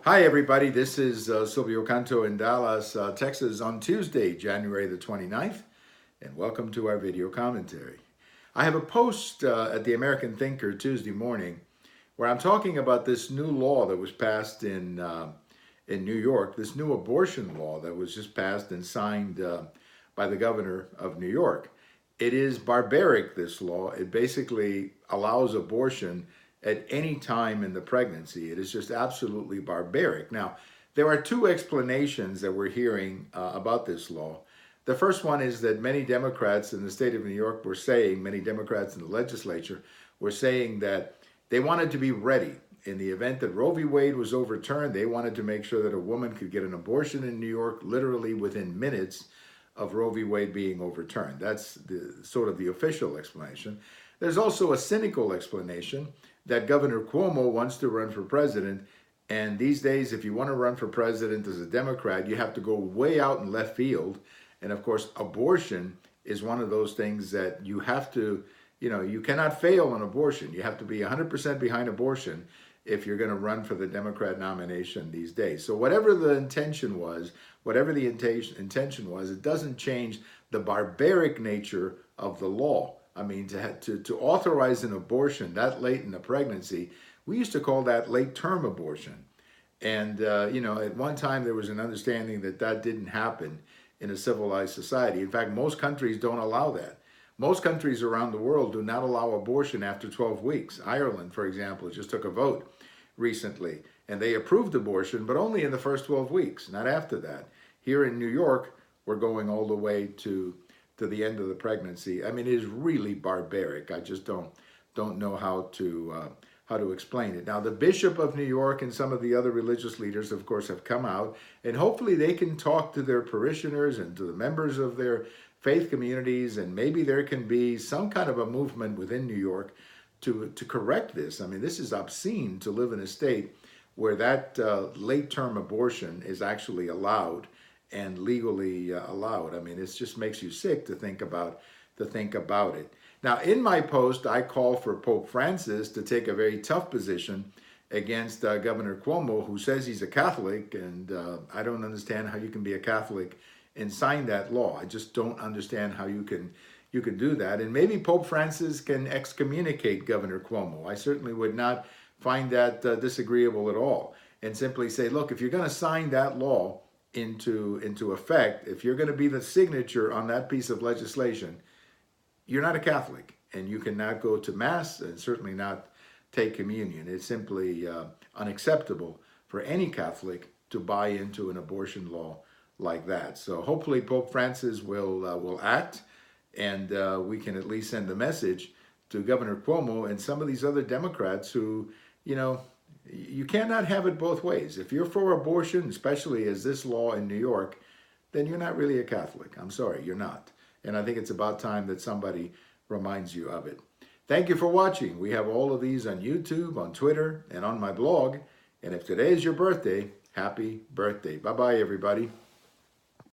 Hi, everybody. This is Silvio Canto in Dallas, Texas on Tuesday, January the 29th, and welcome to our video commentary. I have a post at the American Thinker Tuesday morning where I'm talking about this new law that was passed in New York, this new abortion law that was just passed and signed by the governor of New York. It is barbaric, this law. It basically allows abortion at any time in the pregnancy. It is just absolutely barbaric. Now, there are two explanations that we're hearing about this law. The first one is that many Democrats in the state of New York were saying, many Democrats in the legislature were saying that they wanted to be ready. In the event that Roe v. Wade was overturned, they wanted to make sure that a woman could get an abortion in New York literally within minutes of Roe v. Wade being overturned. That's sort of the official explanation. There's also a cynical explanation that Governor Cuomo wants to run for president. And these days, if you want to run for president as a Democrat, you have to go way out in left field. And of course, abortion is one of those things that you have to, you cannot fail on abortion. You have to be 100% behind abortion if you're going to run for the Democrat nomination these days. So whatever the intention was, it doesn't change the barbaric nature of the law. I mean, to authorize an abortion that late in the pregnancy, we used to call that late-term abortion. And, at one time there was an understanding that that didn't happen in a civilized society. In fact, most countries don't allow that. Most countries around the world do not allow abortion after 12 weeks. Ireland, for example, just took a vote recently, and they approved abortion, but only in the first 12 weeks, not after that. Here in New York, we're going all the way to the end of the pregnancy. I mean, it is really barbaric. I just don't know how to explain it. Now, the Bishop of New York and some of the other religious leaders, of course, have come out, and hopefully they can talk to their parishioners and to the members of their faith communities, and maybe there can be some kind of a movement within New York to correct this. I mean, this is obscene to live in a state where that late-term abortion is actually allowed and legally allowed. I mean, it just makes you sick to think about it. Now, in my post, I call for Pope Francis to take a very tough position against Governor Cuomo, who says he's a Catholic, and I don't understand how you can be a Catholic and sign that law. I just don't understand how you can do that. And maybe Pope Francis can excommunicate Governor Cuomo. I certainly would not find that disagreeable at all, and simply say, look, if you're going to sign that law into effect, if you're going to be the signature on that piece of legislation, you're not a Catholic, and you cannot go to Mass and certainly not take communion. It's simply unacceptable for any Catholic to buy into an abortion law like that. So hopefully Pope Francis will act, and we can at least send a message to Governor Cuomo and some of these other Democrats who, you cannot have it both ways. If you're for abortion, especially as this law in New York, then you're not really a Catholic. I'm sorry, you're not. And I think it's about time that somebody reminds you of it. Thank you for watching. We have all of these on YouTube, on Twitter, and on my blog. And if today is your birthday, happy birthday. Bye-bye, everybody.